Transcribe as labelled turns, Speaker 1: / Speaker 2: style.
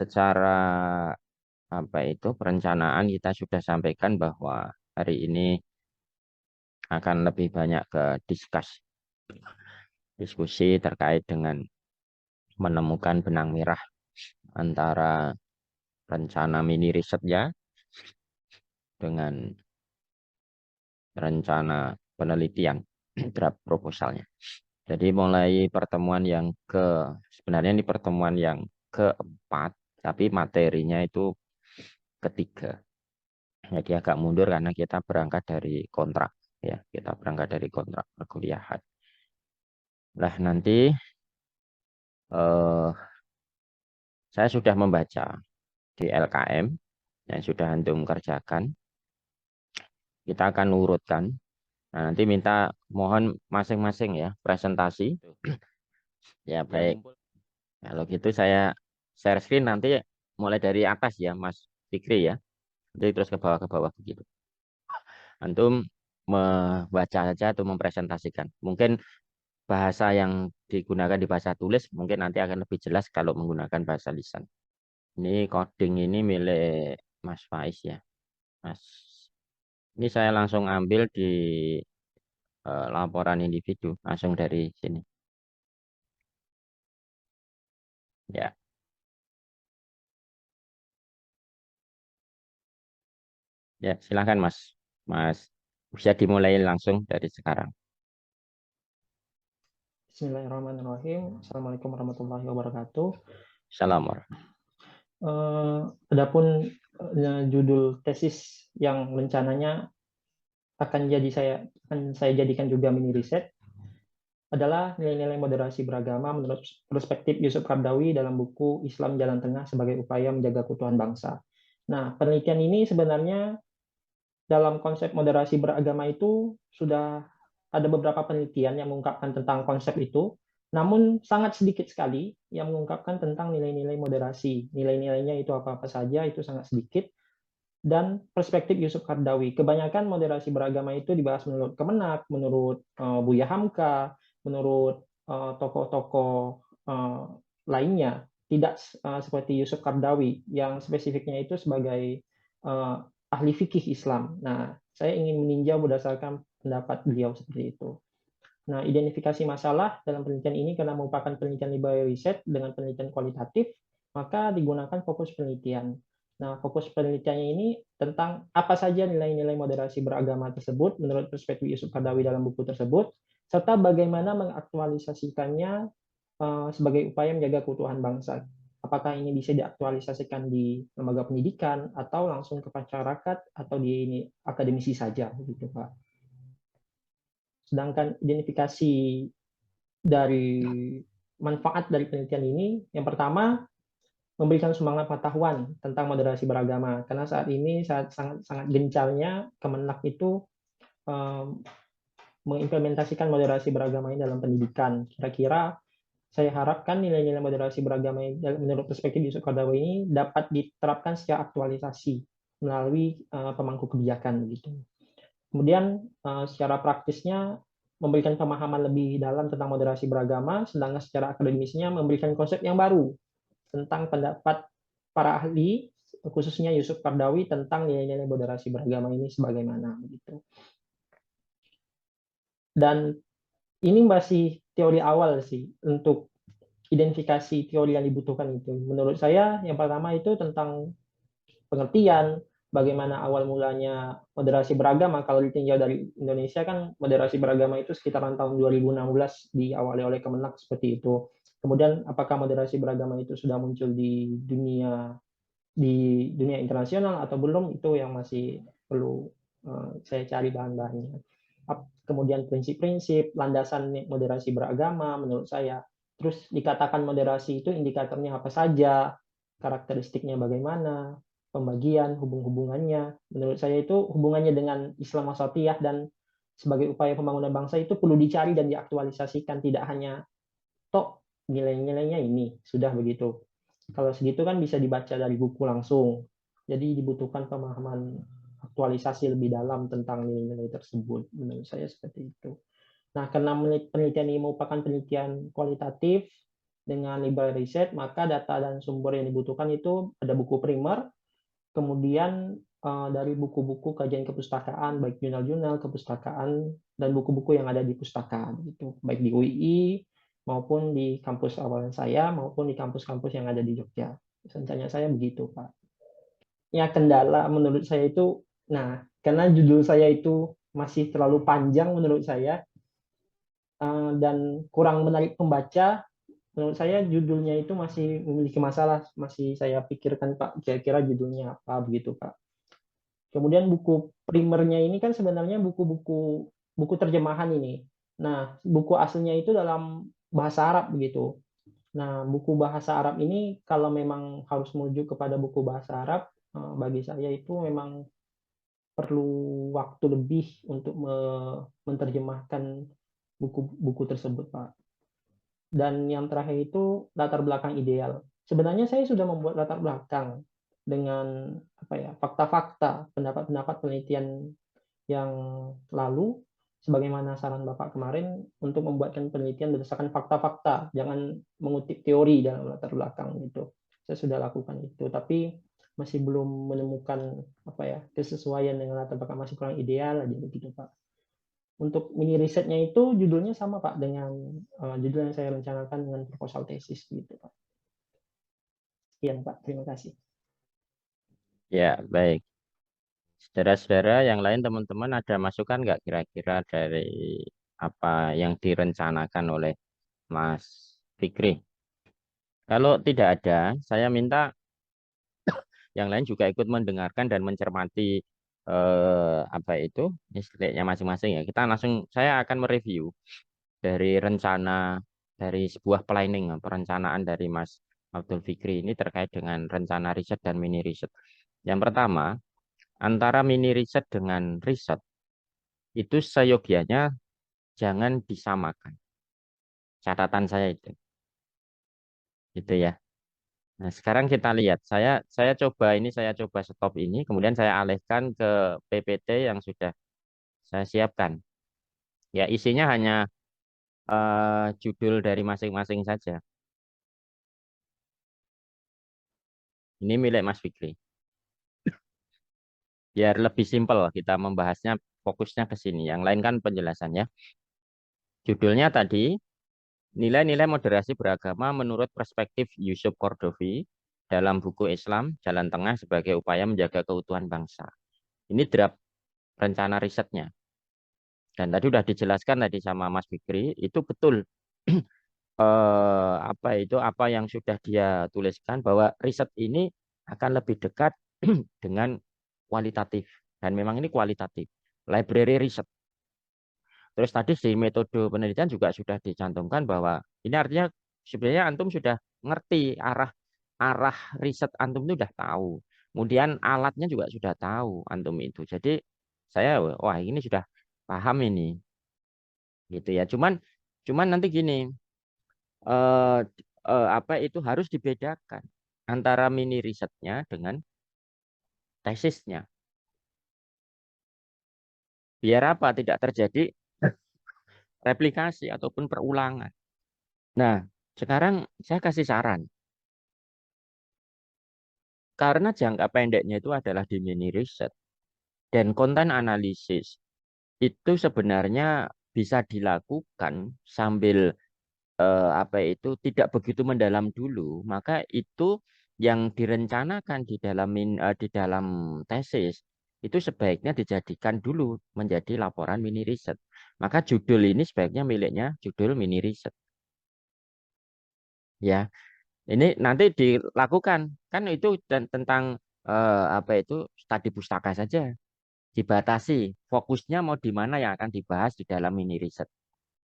Speaker 1: secara perencanaan kita sudah sampaikan bahwa hari ini akan lebih banyak ke diskusi terkait dengan menemukan benang merah antara rencana mini risetnya dengan rencana penelitian draft proposalnya. Jadi mulai pertemuan yang sebenarnya ini pertemuan yang keempat, tapi materinya itu ketiga. Jadi agak mundur karena kita berangkat dari kontrak, ya, kita berangkat dari kontrak perkuliahan. Nah, nanti saya sudah membaca di LKM yang sudah antum kerjakan. Kita akan urutkan. Nah, nanti mohon masing-masing ya presentasi. Ya, baik. Kalau gitu saya share screen nanti mulai dari atas ya, Mas Fikri ya. Nanti terus ke bawah begitu. Antum membaca saja atau mempresentasikan. Mungkin bahasa yang digunakan di bahasa tulis mungkin nanti akan lebih jelas kalau menggunakan bahasa lisan. Ini coding ini milik Mas Faiz ya. Mas, ini saya langsung ambil di laporan individu, langsung dari sini. Ya, ya silakan Mas. Mas bisa dimulai langsung dari sekarang.
Speaker 2: Bismillahirrahmanirrahim. Assalamualaikum warahmatullahi wabarakatuh.
Speaker 1: Assalamualaikum.
Speaker 2: Adapun judul tesis yang rencananya akan saya jadikan juga mini riset adalah nilai-nilai moderasi beragama menurut perspektif Yusuf Qaradawi dalam buku Islam Jalan Tengah sebagai upaya menjaga keutuhan bangsa. Nah, penelitian ini sebenarnya dalam konsep moderasi beragama itu sudah ada beberapa penelitian yang mengungkapkan tentang konsep itu, namun sangat sedikit sekali yang mengungkapkan tentang nilai-nilai moderasi. Nilai-nilainya itu apa-apa saja, itu sangat sedikit. Dan perspektif Yusuf Qaradawi, kebanyakan moderasi beragama itu dibahas menurut Kemenak, menurut Buya Hamka, menurut tokoh-tokoh lainnya, tidak seperti Yusuf Qaradawi yang spesifiknya itu sebagai ahli fikih Islam. Nah, saya ingin meninjau berdasarkan pendapat beliau seperti itu. Nah, identifikasi masalah dalam penelitian ini karena merupakan penelitian library riset dengan penelitian kualitatif, maka digunakan fokus penelitian. Nah, fokus penelitiannya ini tentang apa saja nilai-nilai moderasi beragama tersebut menurut perspektif Yusuf Qaradawi dalam buku tersebut, serta bagaimana mengaktualisasikannya sebagai upaya menjaga keutuhan bangsa. Apakah ini bisa diaktualisasikan di lembaga pendidikan atau langsung ke masyarakat atau di akademisi saja, begitu Pak. Sedangkan identifikasi dari manfaat dari penelitian ini, yang pertama memberikan sumbangan pengetahuan tentang moderasi beragama, karena saat ini sangat gencarnya Kemenak itu mengimplementasikan moderasi beragama ini dalam pendidikan. Kira-kira saya harapkan nilai-nilai moderasi beragama menurut perspektif Yusuf Qaradawi ini dapat diterapkan secara aktualisasi melalui pemangku kebijakan begitu. Kemudian secara praktisnya memberikan pemahaman lebih dalam tentang moderasi beragama, sedangkan secara akademisnya memberikan konsep yang baru tentang pendapat para ahli, khususnya Yusuf Qaradawi tentang nilai-nilai moderasi beragama ini sebagaimana begitu. Dan ini masih teori awal sih untuk identifikasi teori yang dibutuhkan itu. Menurut saya yang pertama itu tentang pengertian bagaimana awal mulanya moderasi beragama. Kalau ditinjau dari Indonesia kan moderasi beragama itu sekitaran tahun 2016 diawali oleh Kemenak seperti itu. Kemudian apakah moderasi beragama itu sudah muncul di dunia internasional atau belum, itu yang masih perlu saya cari bahan-bahannya. Kemudian prinsip-prinsip landasan moderasi beragama menurut saya. Terus dikatakan moderasi itu indikatornya apa saja, karakteristiknya bagaimana, pembagian, hubungannya. Menurut saya itu hubungannya dengan Islam wasatiyah dan sebagai upaya pembangunan bangsa itu perlu dicari dan diaktualisasikan, tidak hanya tok nilai-nilainya ini sudah begitu. Kalau segitu kan bisa dibaca dari buku langsung. Jadi dibutuhkan pemahaman aktualisasi lebih dalam tentang nilai-nilai tersebut. Menurut saya seperti itu. Nah, karena penelitian ini merupakan penelitian kualitatif dengan library riset, maka data dan sumber yang dibutuhkan itu ada buku primer, kemudian dari buku-buku kajian kepustakaan, baik jurnal-jurnal kepustakaan dan buku-buku yang ada di pustaka gitu, baik di UI maupun di kampus awalan saya maupun di kampus-kampus yang ada di Jogja. Rencananya saya begitu, Pak. Ya kendala menurut saya itu, nah karena judul saya itu masih terlalu panjang menurut saya dan kurang menarik pembaca, menurut saya judulnya itu masih memiliki masalah, masih saya pikirkan Pak, kira-kira judulnya apa begitu Pak. Kemudian buku primernya ini kan sebenarnya buku terjemahan ini. Nah, buku aslinya itu dalam bahasa Arab begitu. Nah, buku bahasa Arab ini kalau memang harus merujuk kepada buku bahasa Arab, bagi saya itu memang perlu waktu lebih untuk menerjemahkan buku-buku tersebut, Pak. Dan yang terakhir itu latar belakang ideal. Sebenarnya saya sudah membuat latar belakang dengan apa ya, fakta-fakta, pendapat-pendapat penelitian yang lalu, sebagaimana saran Bapak kemarin untuk membuatkan penelitian berdasarkan fakta-fakta, jangan mengutip teori dalam latar belakang gitu. Saya sudah lakukan itu, tapi masih belum menemukan apa ya, kesesuaian dengan latar belakang, masih kurang ideal aja begitu, Pak. Untuk mini risetnya itu judulnya sama Pak dengan judul yang saya rencanakan dengan proposal tesis gitu Pak. Sekian Pak, terima kasih.
Speaker 1: Ya, baik. Saudara-saudara yang lain, teman-teman, ada masukan nggak kira-kira dari apa yang direncanakan oleh Mas Fikri? Kalau tidak ada, saya minta yang lain juga ikut mendengarkan dan mencermati apa itu istilahnya masing-masing ya. Kita langsung, saya akan mereview dari rencana dari sebuah planning, perencanaan dari Mas Abdul Fikri ini terkait dengan rencana riset dan mini riset. Yang pertama, antara mini riset dengan riset itu seyogianya jangan disamakan. Catatan saya itu, gitu ya. Nah, sekarang kita lihat. Saya coba stop ini, kemudian saya alihkan ke PPT yang sudah saya siapkan. Ya, isinya hanya judul dari masing-masing saja. Ini milik Mas Fikri. Biar lebih simpel kita membahasnya, fokusnya ke sini. Yang lain kan penjelasannya. Judulnya tadi, nilai-nilai moderasi beragama menurut perspektif Yusuf Cordovi dalam buku Islam Jalan Tengah sebagai upaya menjaga keutuhan bangsa. Ini draft rencana risetnya. Dan tadi sudah dijelaskan tadi sama Mas Fikri, itu betul apa yang sudah dia tuliskan bahwa riset ini akan lebih dekat dengan kualitatif dan memang ini kualitatif. Library riset. Terus tadi di metode penelitian juga sudah dicantumkan bahwa ini artinya sebenarnya antum sudah ngerti arah arah riset antum itu sudah tahu. Kemudian alatnya juga sudah tahu antum itu. Jadi saya wah ini sudah paham ini gitu ya. Cuman cuman nanti gini eh, apa itu harus dibedakan antara mini risetnya dengan tesisnya. Biar apa tidak terjadi replikasi ataupun perulangan. Nah, sekarang saya kasih saran. Karena jangka pendeknya itu adalah di mini riset dan konten analisis itu sebenarnya bisa dilakukan sambil apa itu tidak begitu mendalam dulu, maka itu yang direncanakan di dalam tesis itu sebaiknya dijadikan dulu menjadi laporan mini riset. Maka judul ini sebaiknya miliknya judul mini riset. Ya, ini nanti dilakukan kan itu dan tentang apa itu studi pustaka saja dibatasi. Fokusnya mau di mana yang akan dibahas di dalam mini riset.